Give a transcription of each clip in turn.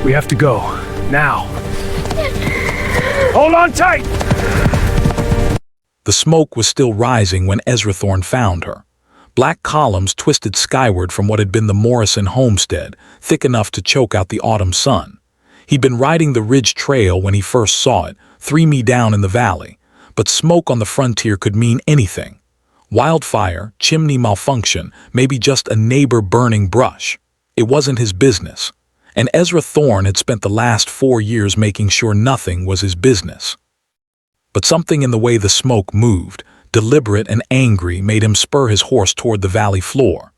We have to go. Now. Hold on tight! The smoke was still rising when Ezra Thorne found her. Black columns twisted skyward from what had been the Morrison homestead, thick enough to choke out the autumn sun. He'd been riding the ridge trail when he first saw it, 3 mi down in the valley, but smoke on the frontier could mean anything. Wildfire, chimney malfunction, maybe just a neighbor burning brush. It wasn't his business. And Ezra Thorne had spent the last 4 years making sure nothing was his business. But something in the way the smoke moved, deliberate and angry, made him spur his horse toward the valley floor.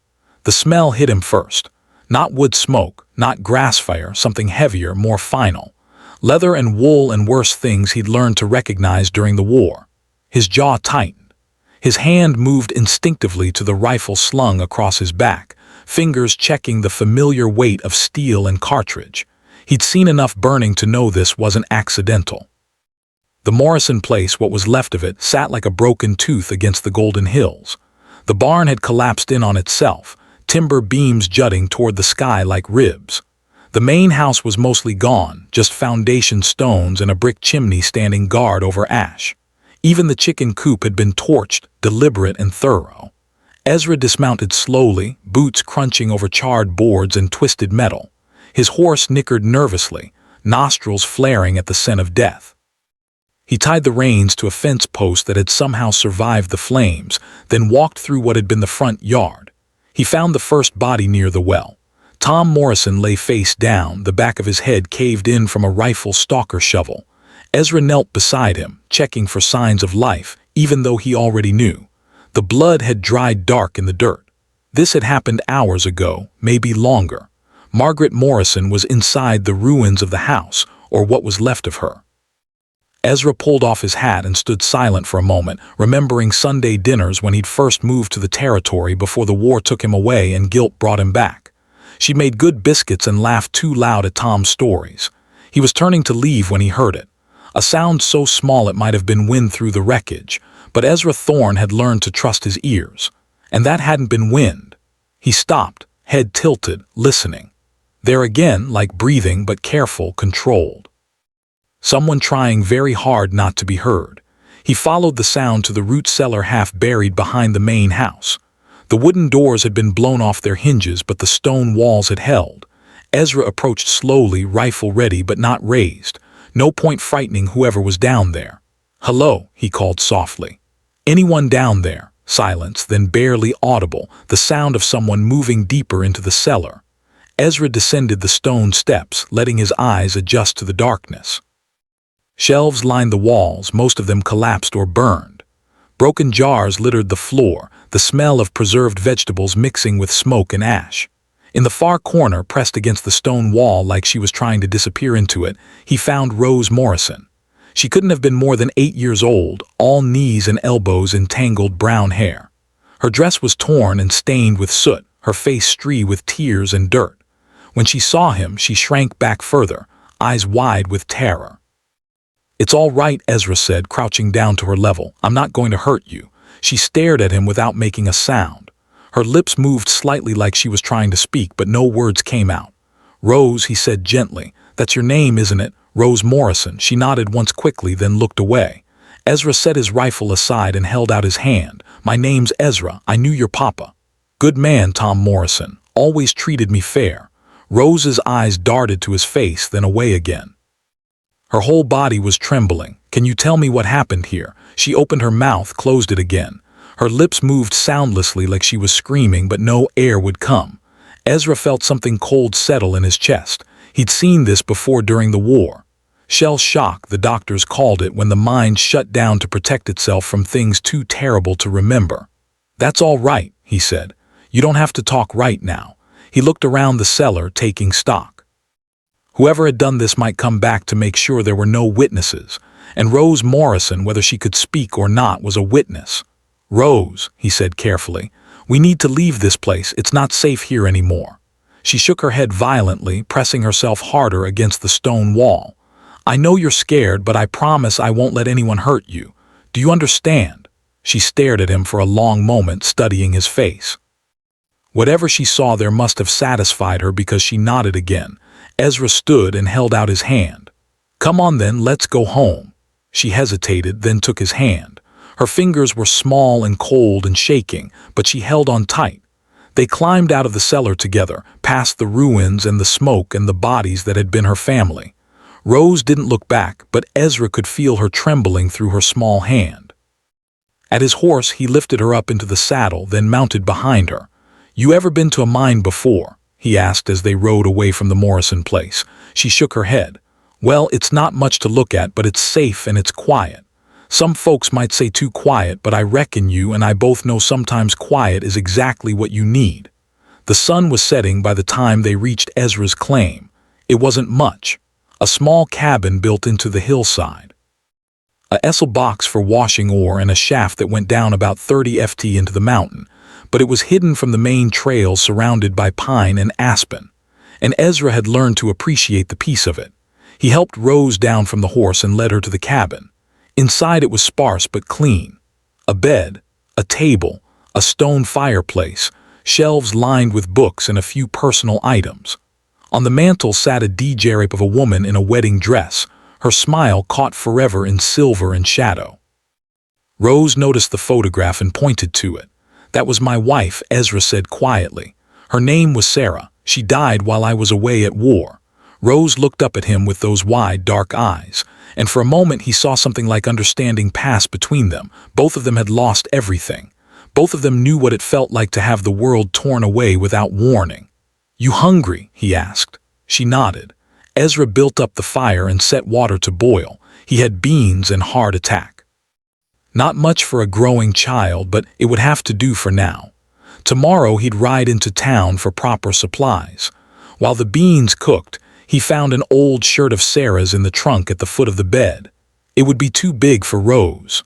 The smell hit him first. Not wood smoke, not grass fire, something heavier, more final. Leather and wool and worse things he'd learned to recognize during the war. His jaw tightened. His hand moved instinctively to the rifle slung across his back, fingers checking the familiar weight of steel and cartridge. He'd seen enough burning to know this wasn't accidental. The Morrison place, what was left of it, sat like a broken tooth against the golden hills. The barn had collapsed in on itself, timber beams jutting toward the sky like ribs. The main house was mostly gone, just foundation stones and a brick chimney standing guard over ash. Even the chicken coop had been torched, deliberate and thorough. Ezra dismounted slowly, boots crunching over charred boards and twisted metal. His horse nickered nervously, nostrils flaring at the scent of death. He tied the reins to a fence post that had somehow survived the flames, then walked through what had been the front yard. He found the first body near the well. Tom Morrison lay face down, the back of his head caved in from a rifle stalker shovel. Ezra knelt beside him, checking for signs of life, even though he already knew. The blood had dried dark in the dirt. This had happened hours ago, maybe longer. Margaret Morrison was inside the ruins of the house, or what was left of her. Ezra pulled off his hat and stood silent for a moment, remembering Sunday dinners when he'd first moved to the territory before the war took him away and guilt brought him back. She made good biscuits and laughed too loud at Tom's stories. He was turning to leave when he heard it. A sound so small it might have been wind through the wreckage, but Ezra Thorne had learned to trust his ears. And that hadn't been wind. He stopped, head tilted, listening. There again, like breathing, but careful, controlled. Someone trying very hard not to be heard. He followed the sound to the root cellar half buried behind the main house. The wooden doors had been blown off their hinges, but the stone walls had held. Ezra approached slowly, rifle ready but not raised. No point frightening whoever was down there. "Hello," he called softly. "Anyone down there?" Silence, then barely audible, the sound of someone moving deeper into the cellar. Ezra descended the stone steps, letting his eyes adjust to the darkness. Shelves lined the walls, most of them collapsed or burned. Broken jars littered the floor, the smell of preserved vegetables mixing with smoke and ash. In the far corner, pressed against the stone wall like she was trying to disappear into it, he found Rose Morrison. She couldn't have been more than 8 years old, all knees and elbows in tangled brown hair. Her dress was torn and stained with soot, her face streaked with tears and dirt. When she saw him, she shrank back further, eyes wide with terror. "It's all right," Ezra said, crouching down to her level. "I'm not going to hurt you." She stared at him without making a sound. Her lips moved slightly like she was trying to speak, but no words came out. "Rose," he said gently. "That's your name, isn't it? Rose Morrison." She nodded once quickly, then looked away. Ezra set his rifle aside and held out his hand. "My name's Ezra. I knew your papa." "Good man, Tom Morrison. Always treated me fair." Rose's eyes darted to his face, then away again. Her whole body was trembling. "Can you tell me what happened here?" She opened her mouth, closed it again. Her lips moved soundlessly like she was screaming, but no air would come. Ezra felt something cold settle in his chest. He'd seen this before during the war. Shell shock, the doctors called it, when the mind shut down to protect itself from things too terrible to remember. "That's all right," he said. "You don't have to talk right now." He looked around the cellar, taking stock. Whoever had done this might come back to make sure there were no witnesses, and Rose Morrison, whether she could speak or not, was a witness. "Rose," he said carefully, "we need to leave this place. It's not safe here anymore." She shook her head violently, pressing herself harder against the stone wall. "I know you're scared, but I promise I won't let anyone hurt you. Do you understand?" She stared at him for a long moment, studying his face. Whatever she saw there must have satisfied her, because she nodded again. Ezra stood and held out his hand. "Come on then, let's go home." She hesitated, then took his hand. Her fingers were small and cold and shaking, but she held on tight. They climbed out of the cellar together, past the ruins and the smoke and the bodies that had been her family. Rose didn't look back, but Ezra could feel her trembling through her small hand. At his horse, he lifted her up into the saddle, then mounted behind her. "You ever been to a mine before?" he asked as they rode away from the Morrison place. She shook her head. "Well, it's not much to look at, but it's safe and it's quiet. Some folks might say too quiet, but I reckon you and I both know sometimes quiet is exactly what you need." The sun was setting by the time they reached Ezra's claim. It wasn't much. A small cabin built into the hillside. A Essel box for washing ore and a shaft that went down about 30 ft into the mountain, but it was hidden from the main trail surrounded by pine and aspen. And Ezra had learned to appreciate the peace of it. He helped Rose down from the horse and led her to the cabin. Inside it was sparse but clean. A bed, a table, a stone fireplace, shelves lined with books and a few personal items. On the mantel sat a djerape of a woman in a wedding dress, her smile caught forever in silver and shadow. Rose noticed the photograph and pointed to it. "That was my wife," Ezra said quietly. "Her name was Sarah. She died while I was away at war." Rose looked up at him with those wide, dark eyes, and for a moment he saw something like understanding pass between them. Both of them had lost everything. Both of them knew what it felt like to have the world torn away without warning. "You hungry?" he asked. She nodded. Ezra built up the fire and set water to boil. He had beans and heart attack. Not much for a growing child, but it would have to do for now. Tomorrow he'd ride into town for proper supplies. While the beans cooked, he found an old shirt of Sarah's in the trunk at the foot of the bed. It would be too big for Rose.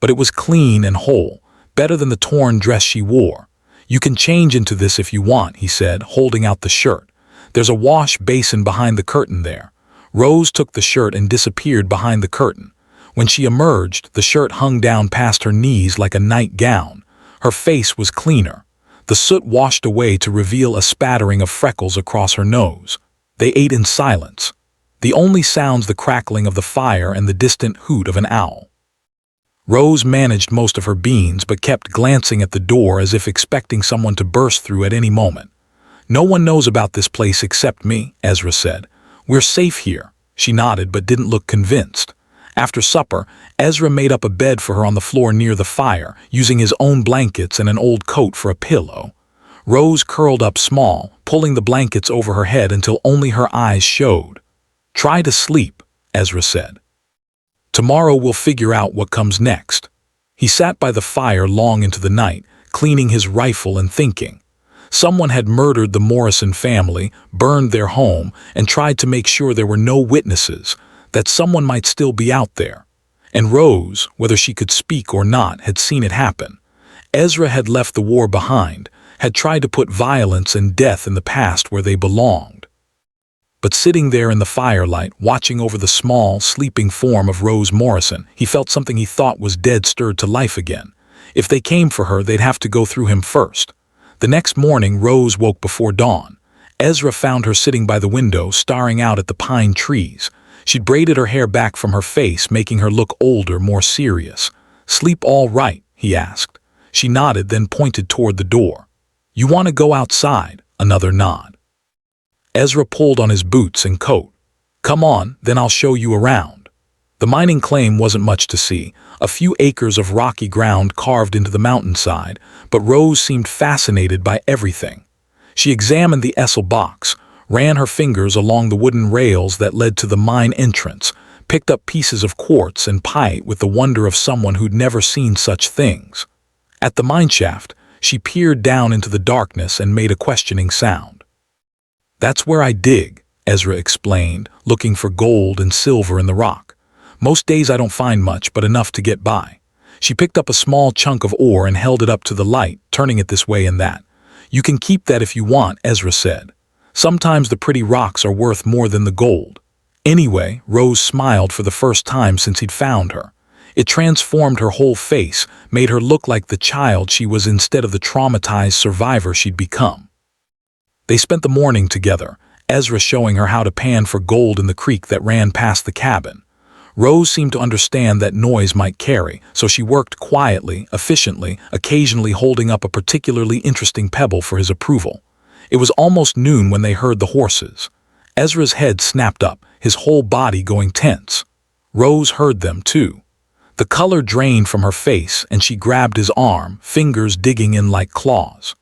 But it was clean and whole, better than the torn dress she wore. "You can change into this if you want," he said, holding out the shirt. "There's a wash basin behind the curtain there." Rose took the shirt and disappeared behind the curtain. When she emerged, the shirt hung down past her knees like a nightgown. Her face was cleaner. The soot washed away to reveal a spattering of freckles across her nose. They ate in silence. The only sounds the crackling of the fire and the distant hoot of an owl. Rose managed most of her beans but kept glancing at the door as if expecting someone to burst through at any moment. "No one knows about this place except me," Ezra said. "We're safe here." She nodded but didn't look convinced. After supper, Ezra made up a bed for her on the floor near the fire, using his own blankets and an old coat for a pillow. Rose curled up small, pulling the blankets over her head until only her eyes showed. "Try to sleep," Ezra said. "Tomorrow we'll figure out what comes next." He sat by the fire long into the night, cleaning his rifle and thinking. Someone had murdered the Morrison family, burned their home, and tried to make sure there were no witnesses, that someone might still be out there. And Rose, whether she could speak or not, had seen it happen. Ezra had left the war behind, had tried to put violence and death in the past where they belonged. But sitting there in the firelight, watching over the small, sleeping form of Rose Morrison, he felt something he thought was dead stirred to life again. If they came for her, they'd have to go through him first. The next morning, Rose woke before dawn. Ezra found her sitting by the window, staring out at the pine trees. She'd braided her hair back from her face, making her look older, more serious. "Sleep all right?" he asked. She nodded, then pointed toward the door. "You want to go outside?" Another nod. Ezra pulled on his boots and coat. "Come on, then I'll show you around." The mining claim wasn't much to see, a few acres of rocky ground carved into the mountainside, but Rose seemed fascinated by everything. She examined the Essel box, ran her fingers along the wooden rails that led to the mine entrance, picked up pieces of quartz and pyrite with the wonder of someone who'd never seen such things. At the mineshaft, she peered down into the darkness and made a questioning sound. "That's where I dig," Ezra explained, looking for gold and silver in the rock. "Most days I don't find much, but enough to get by." She picked up a small chunk of ore and held it up to the light, turning it this way and that. "You can keep that if you want," Ezra said. "Sometimes the pretty rocks are worth more than the gold." Anyway, Rose smiled for the first time since he'd found her. It transformed her whole face, made her look like the child she was instead of the traumatized survivor she'd become. They spent the morning together. Ezra showing her how to pan for gold in the creek that ran past the cabin. Rose seemed to understand that noise might carry, so she worked quietly, efficiently, occasionally holding up a particularly interesting pebble for his approval. It was almost noon when they heard the horses. Ezra's head snapped up, his whole body going tense. Rose heard them, too. The color drained from her face, and she grabbed his arm, fingers digging in like claws.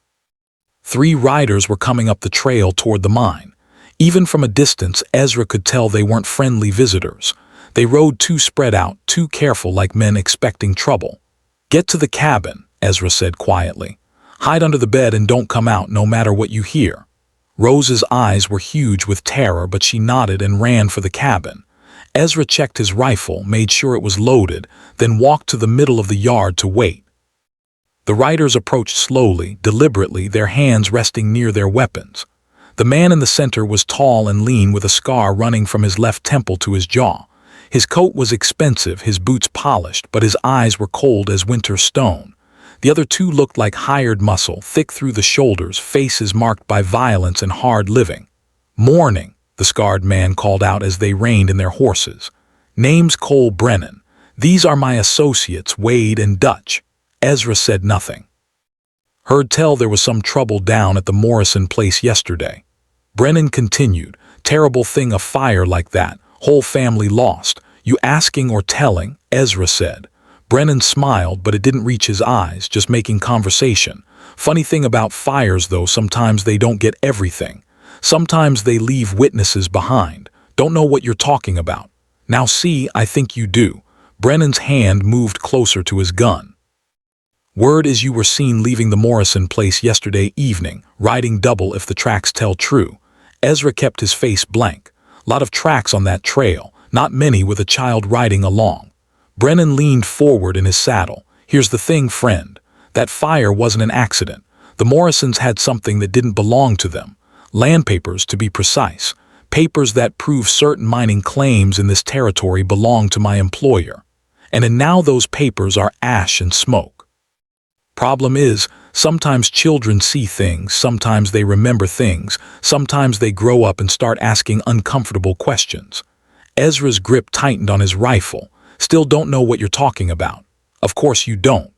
3 riders were coming up the trail toward the mine. Even from a distance, Ezra could tell they weren't friendly visitors. They rode too spread out, too careful, like men expecting trouble. "Get to the cabin," Ezra said quietly. "Hide under the bed and don't come out no matter what you hear." Rose's eyes were huge with terror, but she nodded and ran for the cabin. Ezra checked his rifle, made sure it was loaded, then walked to the middle of the yard to wait. The riders approached slowly, deliberately, their hands resting near their weapons. The man in the center was tall and lean, with a scar running from his left temple to his jaw. His coat was expensive, his boots polished, but his eyes were cold as winter stone. The other 2 looked like hired muscle, thick through the shoulders, faces marked by violence and hard living. "Morning," the scarred man called out as they reined in their horses. "Name's Cole Brennan. These are my associates, Wade and Dutch." Ezra said nothing. "Heard tell there was some trouble down at the Morrison place yesterday." Brennan continued. "Terrible thing, a fire like that. Whole family lost. You asking or telling?" Ezra said. Brennan smiled, but it didn't reach his eyes, just making conversation. "Funny thing about fires, though, sometimes they don't get everything. Sometimes they leave witnesses behind. Don't know what you're talking about." "Now see, I think you do." Brennan's hand moved closer to his gun. "Word is you were seen leaving the Morrison place yesterday evening, riding double if the tracks tell true." Ezra kept his face blank. "Lot of tracks on that trail, not many with a child riding along." Brennan leaned forward in his saddle. "Here's the thing, friend. That fire wasn't an accident. The Morrisons had something that didn't belong to them. Land papers, to be precise. Papers that prove certain mining claims in this territory belong to my employer. And now those papers are ash and smoke. Problem is, sometimes children see things, sometimes they remember things, sometimes they grow up and start asking uncomfortable questions." Ezra's grip tightened on his rifle. "Still don't know what you're talking about." "Of course you don't."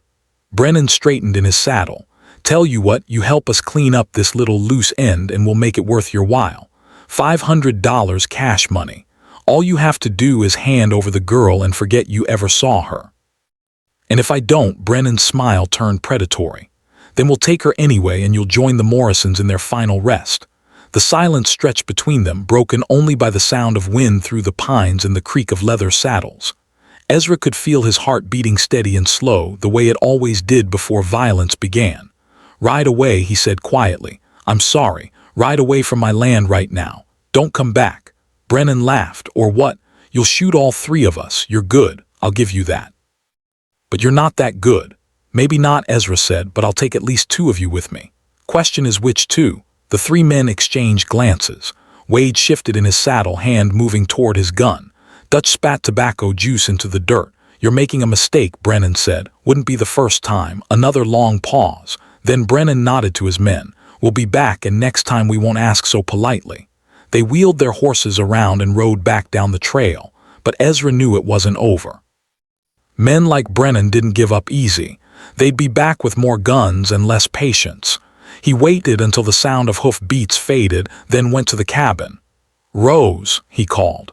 Brennan straightened in his saddle. "Tell you what, you help us clean up this little loose end and we'll make it worth your while. $500 cash money. All you have to do is hand over the girl and forget you ever saw her." "And if I don't?" Brennan's smile turned predatory. "Then we'll take her anyway and you'll join the Morrisons in their final rest." The silence stretched between them, broken only by the sound of wind through the pines and the creak of leather saddles. Ezra could feel his heart beating steady and slow, the way it always did before violence began. "Ride away," he said quietly. "I'm sorry. Ride away from my land right now. Don't come back." Brennan laughed. "Or what? You'll shoot all 3 of us. You're good. I'll give you that." "But you're not that good." "Maybe not," Ezra said, "but I'll take at least 2 of you with me." "Question is which 2? The 3 men exchanged glances. Wade shifted in his saddle, hand moving toward his gun. Dutch spat tobacco juice into the dirt. "You're making a mistake," Brennan said. "Wouldn't be the first time." Another long pause. Then Brennan nodded to his men. "We'll be back, and next time we won't ask so politely." They wheeled their horses around and rode back down the trail, but Ezra knew it wasn't over. Men like Brennan didn't give up easy. They'd be back with more guns and less patience. He waited until the sound of hoof beats faded, then went to the cabin. "Rose," he called.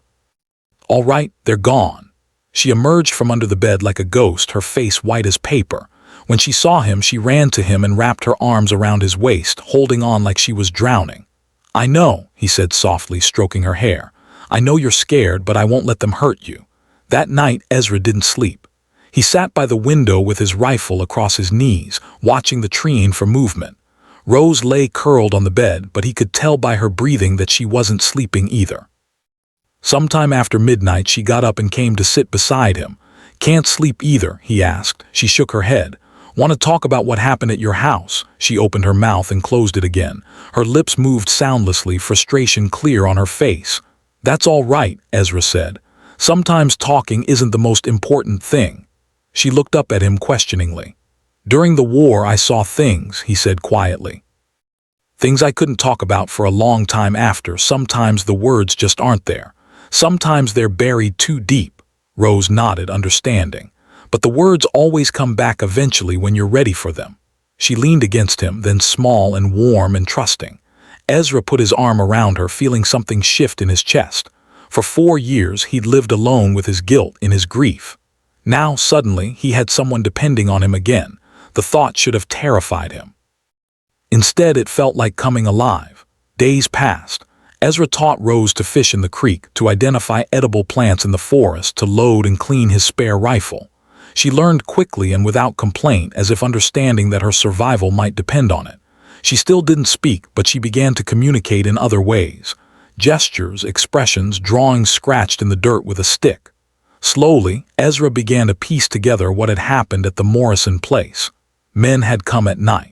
"All right, they're gone." She emerged from under the bed like a ghost, her face white as paper. When she saw him, she ran to him and wrapped her arms around his waist, holding on like she was drowning. "I know," he said softly, stroking her hair. "I know you're scared, but I won't let them hurt you." That night, Ezra didn't sleep. He sat by the window with his rifle across his knees, watching the terrain for movement. Rose lay curled on the bed, but he could tell by her breathing that she wasn't sleeping either. Sometime after midnight, she got up and came to sit beside him. "Can't sleep either?" he asked. She shook her head. "Want to talk about what happened at your house?" She opened her mouth and closed it again. Her lips moved soundlessly, frustration clear on her face. "That's all right," Ezra said. "Sometimes talking isn't the most important thing." She looked up at him questioningly. "During the war I saw things," he said quietly. Things I couldn't talk about for a long time after. Sometimes the words just aren't there. Sometimes they're buried too deep. Rose nodded, understanding. But the words always come back eventually when you're ready for them. She leaned against him, then small and warm and trusting. Ezra put his arm around her, feeling something shift in his chest. For 4 years, he'd lived alone with his guilt, in his grief. Now, suddenly, he had someone depending on him again. The thought should have terrified him. Instead, it felt like coming alive. Days passed. Ezra taught Rose to fish in the creek, to identify edible plants in the forest, to load and clean his spare rifle. She learned quickly and without complaint, as if understanding that her survival might depend on it. She still didn't speak, but she began to communicate in other ways. Gestures, expressions, drawings scratched in the dirt with a stick. Slowly, Ezra began to piece together what had happened at the Morrison place. Men had come at night.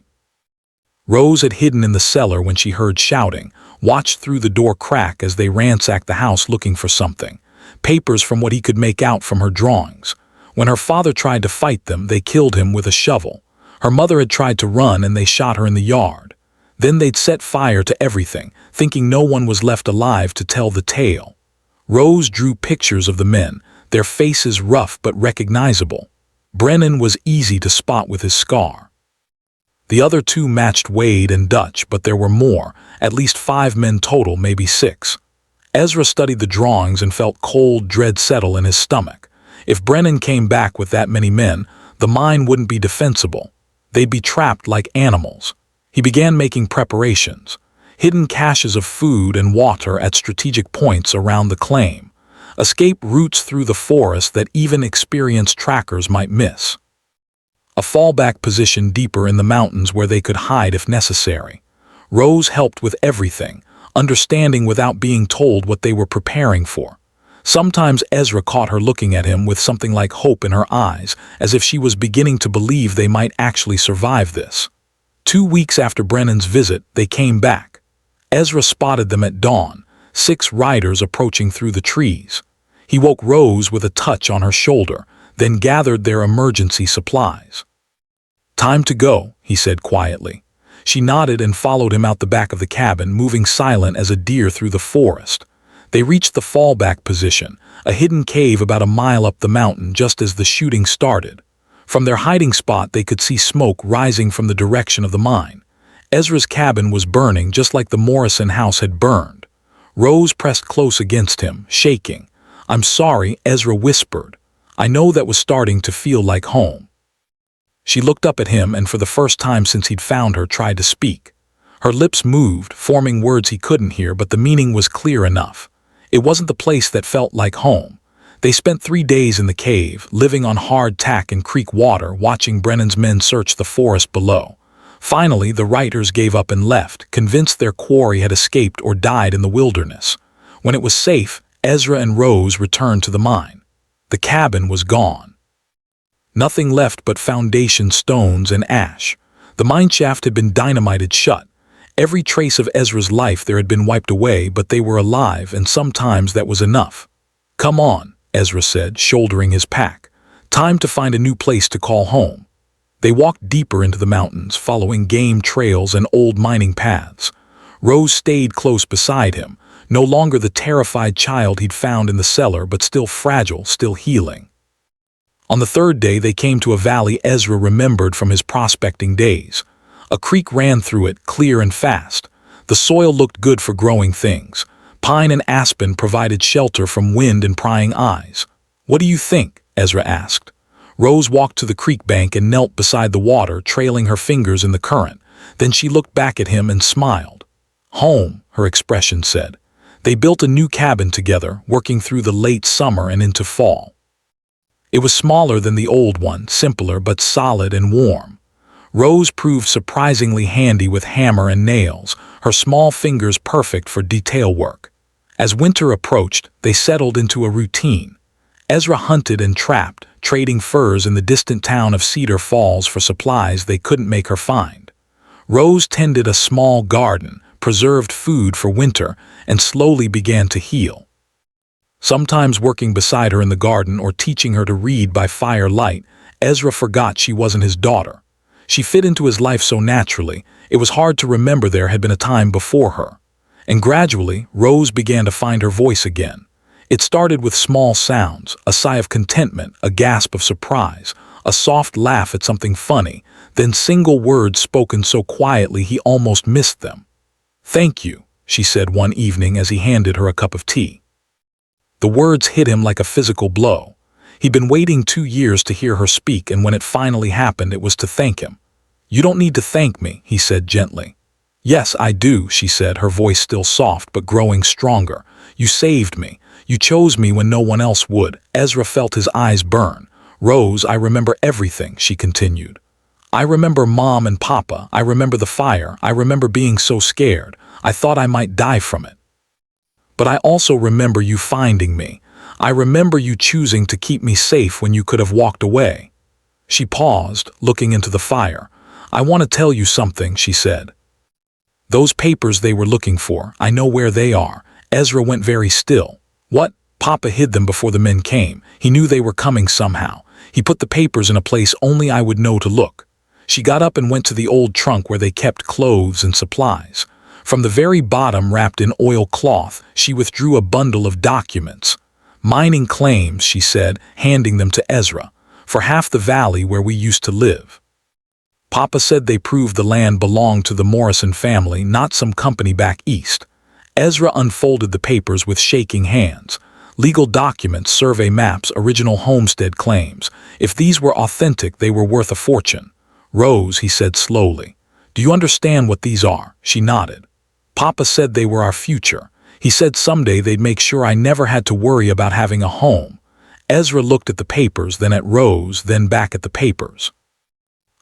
Rose had hidden in the cellar when she heard shouting, watched through the door crack as they ransacked the house looking for something. Papers from what he could make out from her drawings. When her father tried to fight them, they killed him with a shovel. Her mother had tried to run and they shot her in the yard. Then they'd set fire to everything, thinking no one was left alive to tell the tale. Rose drew pictures of the men, their faces rough but recognizable. Brennan was easy to spot with his scar. The other 2 matched Wade and Dutch, but there were more, at least 5 men total, maybe 6. Ezra studied the drawings and felt cold dread settle in his stomach. If Brennan came back with that many men, the mine wouldn't be defensible. They'd be trapped like animals. He began making preparations, hidden caches of food and water at strategic points around the claim, escape routes through the forest that even experienced trackers might miss. A fallback position deeper in the mountains where they could hide if necessary. Rose helped with everything, understanding without being told what they were preparing for. Sometimes Ezra caught her looking at him with something like hope in her eyes, as if she was beginning to believe they might actually survive this. 2 weeks after Brennan's visit, they came back. Ezra spotted them at dawn, 6 riders approaching through the trees. He woke Rose with a touch on her shoulder, then gathered their emergency supplies. "Time to go," he said quietly. She nodded and followed him out the back of the cabin, moving silent as a deer through the forest. They reached the fallback position, a hidden cave about a mile up the mountain just as the shooting started. From their hiding spot they could see smoke rising from the direction of the mine. Ezra's cabin was burning just like the Morrison house had burned. Rose pressed close against him, shaking. "I'm sorry," Ezra whispered. "I know that was starting to feel like home." She looked up at him and for the first time since he'd found her tried to speak. Her lips moved, forming words he couldn't hear, but the meaning was clear enough. It wasn't the place that felt like home. They spent 3 days in the cave, living on hardtack and creek water, watching Brennan's men search the forest below. Finally, the writers gave up and left, convinced their quarry had escaped or died in the wilderness. When it was safe, Ezra and Rose returned to the mine. The cabin was gone. Nothing left but foundation stones and ash. The mineshaft had been dynamited shut. Every trace of Ezra's life there had been wiped away, but they were alive, and sometimes that was enough. "Come on," Ezra said, shouldering his pack. "Time to find a new place to call home." They walked deeper into the mountains, following game trails and old mining paths. Rose stayed close beside him, no longer the terrified child he'd found in the cellar, but still fragile, still healing. On the 3rd day they came to a valley Ezra remembered from his prospecting days. A creek ran through it, clear and fast. The soil looked good for growing things. Pine and aspen provided shelter from wind and prying eyes. "What do you think?" Ezra asked. Rose walked to the creek bank and knelt beside the water, trailing her fingers in the current. Then she looked back at him and smiled. "Home," her expression said. They built a new cabin together, working through the late summer and into fall. It was smaller than the old one, simpler but solid and warm. Rose proved surprisingly handy with hammer and nails, her small fingers perfect for detail work. As winter approached, they settled into a routine. Ezra hunted and trapped, trading furs in the distant town of Cedar Falls for supplies they couldn't make her find. Rose tended a small garden, preserved food for winter, and slowly began to heal. Sometimes working beside her in the garden or teaching her to read by firelight, Ezra forgot she wasn't his daughter. She fit into his life so naturally, it was hard to remember there had been a time before her. And gradually, Rose began to find her voice again. It started with small sounds, a sigh of contentment, a gasp of surprise, a soft laugh at something funny, then single words spoken so quietly he almost missed them. "Thank you," she said one evening as he handed her a cup of tea. The words hit him like a physical blow. He'd been waiting 2 years to hear her speak, and when it finally happened, it was to thank him. "You don't need to thank me," he said gently. "Yes, I do," she said, her voice still soft but growing stronger. "You saved me. You chose me when no one else would." Ezra felt his eyes burn. "Rose, I remember everything," she continued. "I remember Mom and Papa. I remember the fire. I remember being so scared. I thought I might die from it. But I also remember you finding me. I remember you choosing to keep me safe when you could have walked away." She paused, looking into the fire. "I want to tell you something," she said. "Those papers they were looking for, I know where they are." Ezra went very still. "What?" "Papa hid them before the men came. He knew they were coming somehow. He put the papers in a place only I would know to look." She got up and went to the old trunk where they kept clothes and supplies. From the very bottom, wrapped in oilcloth, she withdrew a bundle of documents. "Mining claims," she said, handing them to Ezra, "for half the valley where we used to live. Papa said they proved the land belonged to the Morrison family, not some company back east." Ezra unfolded the papers with shaking hands. Legal documents, survey maps, original homestead claims. If these were authentic, they were worth a fortune. "Rose," he said slowly, "do you understand what these are?" She nodded. "Papa said they were our future. He said someday they'd make sure I never had to worry about having a home." Ezra looked at the papers, then at Rose, then back at the papers.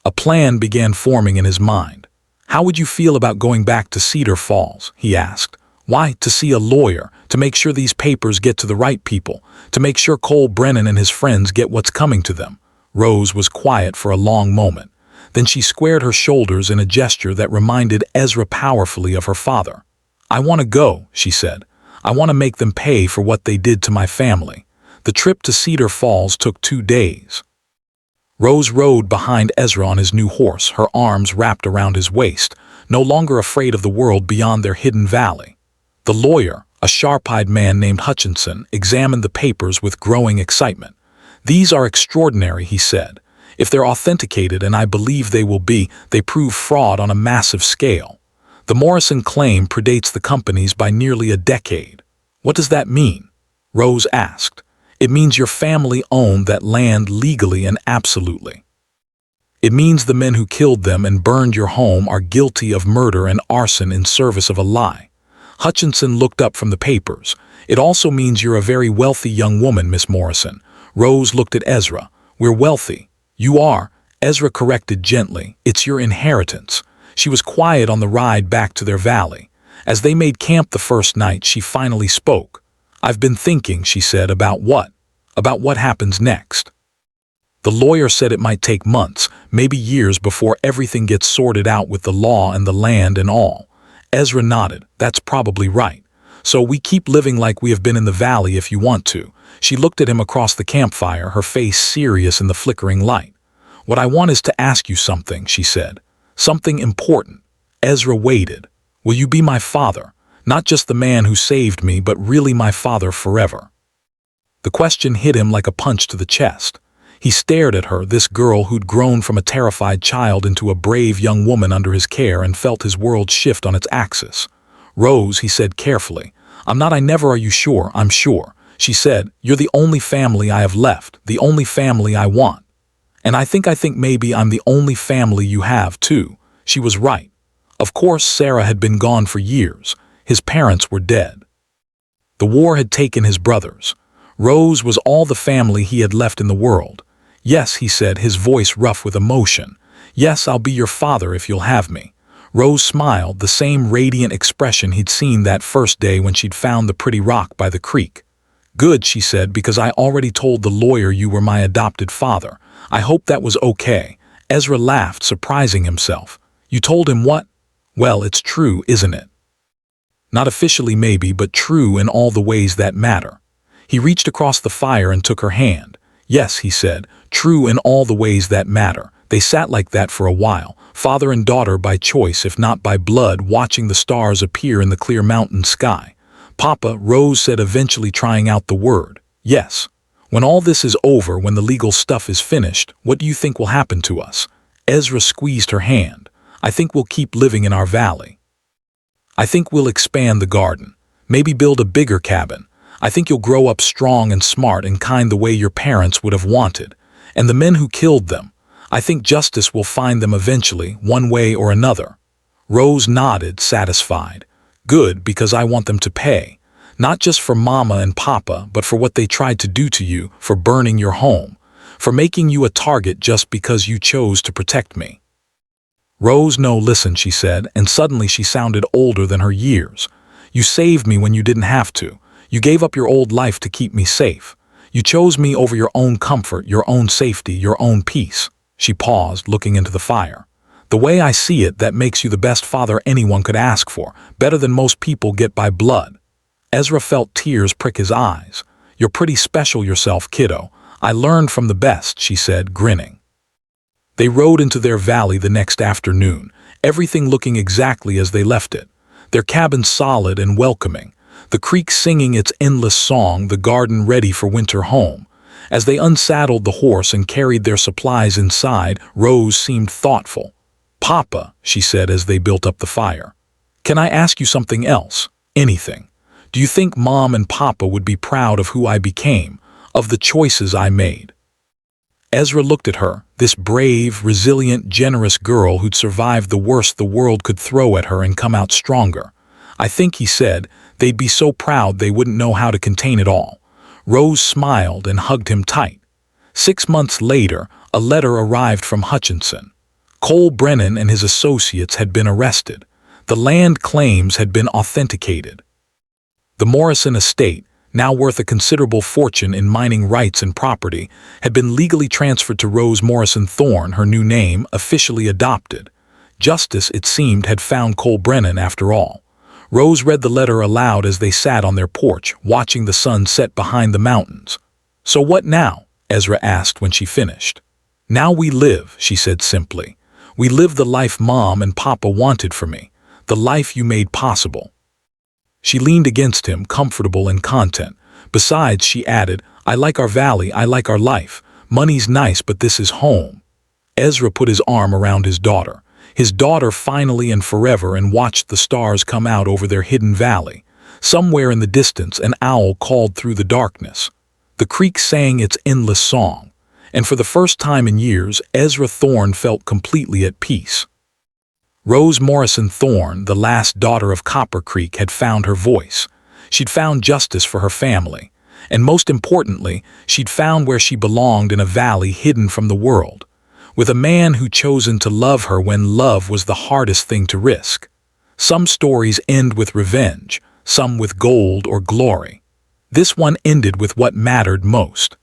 A plan began forming in his mind. "How would you feel about going back to Cedar Falls?" he asked. "Why, to see a lawyer, to make sure these papers get to the right people, to make sure Cole Brennan and his friends get what's coming to them." Rose was quiet for a long moment. Then she squared her shoulders in a gesture that reminded Ezra powerfully of her father. "I want to go," she said. "I want to make them pay for what they did to my family." The trip to Cedar Falls took 2 days. Rose rode behind Ezra on his new horse, her arms wrapped around his waist, no longer afraid of the world beyond their hidden valley. The lawyer, a sharp-eyed man named Hutchinson, examined the papers with growing excitement. "These are extraordinary," he said. "If they're authenticated, and I believe they will be, they prove fraud on a massive scale. The Morrison claim predates the companies by nearly a decade." "What does that mean?" Rose asked. "It means your family owned that land legally and absolutely. It means the men who killed them and burned your home are guilty of murder and arson in service of a lie." Hutchinson looked up from the papers. "It also means you're a very wealthy young woman, Miss Morrison." Rose looked at Ezra. "We're wealthy." "You are," Ezra corrected gently. "It's your inheritance." She was quiet on the ride back to their valley. As they made camp the first night, she finally spoke. "I've been thinking," she said. "About what?" "About what happens next." "The lawyer said it might take months, maybe years before everything gets sorted out with the law and the land and all." Ezra nodded. "That's probably right. So we keep living like we have been in the valley if you want to." She looked at him across the campfire, her face serious in the flickering light. "What I want is to ask you something," she said. "Something important." Ezra waited. "Will you be my father? Not just the man who saved me, but really my father forever?" The question hit him like a punch to the chest. He stared at her, this girl who'd grown from a terrified child into a brave young woman under his care, and felt his world shift on its axis. "Rose," he said carefully, I never. Are you sure?" "I'm sure." She said, "You're the only family I have left, the only family I want. And I think maybe I'm the only family you have, too." She was right. Of course, Sarah had been gone for years. His parents were dead. The war had taken his brothers. Rose was all the family he had left in the world. "Yes," he said, his voice rough with emotion. "Yes, I'll be your father if you'll have me." Rose smiled, the same radiant expression he'd seen that first day when she'd found the pretty rock by the creek. "Good," she said, "because I already told the lawyer you were my adopted father. I hope that was okay." Ezra laughed, surprising himself. "You told him what?" "Well, it's true, isn't it? Not officially maybe, but true in all the ways that matter." He reached across the fire and took her hand. "Yes," he said, "true in all the ways that matter. They sat like that for a while, father and daughter by choice if not by blood, watching the stars appear in the clear mountain sky. "Papa," Rose said, eventually trying out the word, "yes. When all this is over, when the legal stuff is finished, what do you think will happen to us?" Ezra squeezed her hand. "I think we'll keep living in our valley. I think we'll expand the garden. Maybe build a bigger cabin. I think you'll grow up strong and smart and kind the way your parents would have wanted. And the men who killed them, I think justice will find them eventually, one way or another." Rose nodded, satisfied. "Good, because I want them to pay. Not just for Mama and Papa, but for what they tried to do to you, for burning your home, for making you a target just because you chose to protect me." "Rose, no, listen," she said, and suddenly she sounded older than her years. "You saved me when you didn't have to. You gave up your old life to keep me safe. You chose me over your own comfort, your own safety, your own peace." She paused, looking into the fire. "The way I see it, that makes you the best father anyone could ask for, better than most people get by blood." Ezra felt tears prick his eyes. "You're pretty special yourself, kiddo. I learned from the best," she said, grinning. They rode into their valley the next afternoon, everything looking exactly as they left it. Their cabin solid and welcoming, the creek singing its endless song, the garden ready for winter home. As they unsaddled the horse and carried their supplies inside, Rose seemed thoughtful. "Papa," she said as they built up the fire, "can I ask you something else? Anything. Do you think Mom and Papa would be proud of who I became, of the choices I made?" Ezra looked at her, this brave, resilient, generous girl who'd survived the worst the world could throw at her and come out stronger. "I think," he said, "they'd be so proud they wouldn't know how to contain it all." Rose smiled and hugged him tight. 6 months later, a letter arrived from Hutchinson. Cole Brennan and his associates had been arrested. The land claims had been authenticated. The Morrison estate, now worth a considerable fortune in mining rights and property, had been legally transferred to Rose Morrison Thorne, her new name, officially adopted. Justice, it seemed, had found Cole Brennan after all. Rose read the letter aloud as they sat on their porch, watching the sun set behind the mountains. "So what now?" Ezra asked when she finished. "Now we live," she said simply. "We live the life Mom and Papa wanted for me, the life you made possible." She leaned against him, comfortable and content. "Besides," she added, "I like our valley, I like our life. Money's nice, but this is home." Ezra put his arm around his daughter finally and forever, and watched the stars come out over their hidden valley. Somewhere in the distance, an owl called through the darkness. The creek sang its endless song, and for the first time in years, Ezra Thorne felt completely at peace. Rose Morrison Thorne, the last daughter of Copper Creek, had found her voice. She'd found justice for her family, and most importantly, she'd found where she belonged, in a valley hidden from the world, with a man who'd chosen to love her when love was the hardest thing to risk. Some stories end with revenge, some with gold or glory. This one ended with what mattered most.